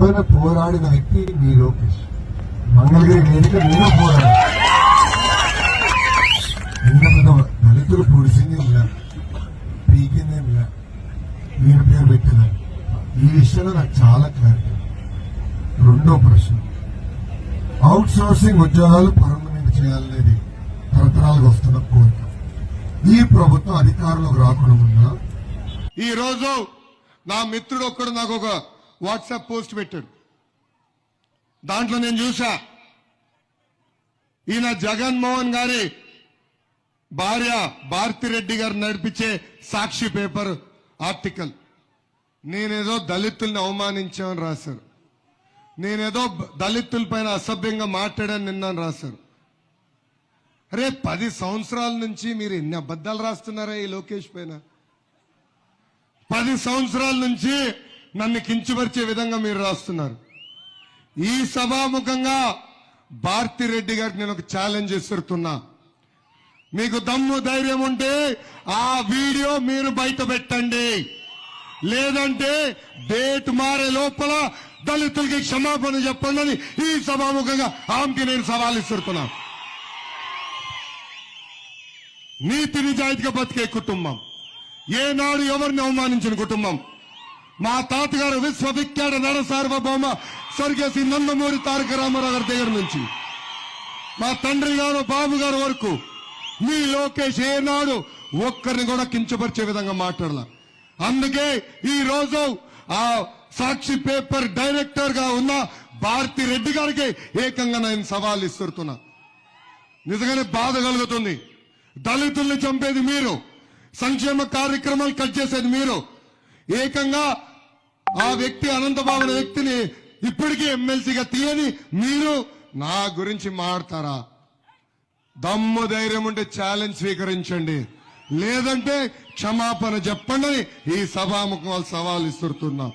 పైన పోరాడిన వ్యక్తి మీ లోకేష్. మంగళగిరి వేదిక నేను పోరాడు దళితులు పొడిసింది ఇలా పీకింది ఇలా మీరు పేరు పెట్టిన ఈ విషయంలో నాకు చాలా క్లారిటీ. రెండో ప్రశ్న, అవుట్ సోర్సింగ్ ఉద్యోగాలు పర్మనెంట్ చేయాలనేది తరతరాలకు వస్తున్న కోరిక. ఈ ప్రభుత్వం అధికారంలోకి రాకుండా ఉన్నా ఈ రోజు నా మిత్రుడు ఒక్కడు నాకు ఒక వాట్సాప్ పోస్ట్ పెట్టాడు. దాంట్లో నేను చూసా, ఈయన జగన్మోహన్ గారి భార్య భారతిరెడ్డి గారు నడిపించే సాక్షి పేపర్ ఆర్టికల్. నేనేదో దళితుల్ని అవమానించామని రాశారు, నేనేదో దళితుల పైన అసభ్యంగా మాట్లాడాను నిన్నని రాశారు. అరే 10 సంవత్సరాల నుంచి మీరు ఎన్ని అబద్ధాలు రాస్తున్నారా ఈ లోకేష్ పైన? 10 సంవత్సరాల నుంచి నన్ను కించపరిచే విధంగా మీరు రాస్తున్నారు. ఈ సభాముఖంగా భారతిరెడ్డి గారికి నేను ఒక ఛాలెంజ్ ఇస్తున్నా. మీకు దమ్ము ధైర్యం ఉంటే ఆ వీడియో మీరు బయట పెట్టండి, లేదంటే డేట్ మారే లోపల దళితులకి క్షమాపణ చెప్పండి అని ఈ సభాముఖంగా ఆమెకి నేను సవాల్ ఇస్తున్నా. నీతి నిజాయితీగా బతికే కుటుంబం, ఏనాడు ఎవరిని అవమానించిన కుటుంబం. మా తాతగారు విశ్వవిఖ్యాత నడ సార్వభౌమ స్వర్గీయ నందమూరి తారక రామారావు గారి దగ్గర నుంచి మా తండ్రి గారు బాబు గారు వరకు మీ లోకేష్ ఏనాడు ఒక్కరిని కూడా కించపరిచే విధంగా మాట్లాడాల. అందుకే ఈ రోజు ఆ సాక్షి పేపర్ డైరెక్టర్ గా ఉన్న భారతిరెడ్డి గారికి ఏకంగా నేను సవాల్ ఇస్తున్నా. నిజంగానే బాధ కలుగుతుంది. దళితుల్ని చంపేది మీరు, సంక్షేమ కార్యక్రమాలు కట్ చేసేది మీరు. ఏకంగా ఆ వ్యక్తి అనంతబాబు అనే వ్యక్తిని ఇప్పటికీ ఎమ్మెల్సీగా తీయని మీరు నా గురించి మాట్లాడతారా? దమ్ము ధైర్యం ఉంటే ఛాలెంజ్ స్వీకరించండి, లేదంటే క్షమాపణ చెప్పండి ఈ సభాముఖం సవాల్ ఇస్తున్నా.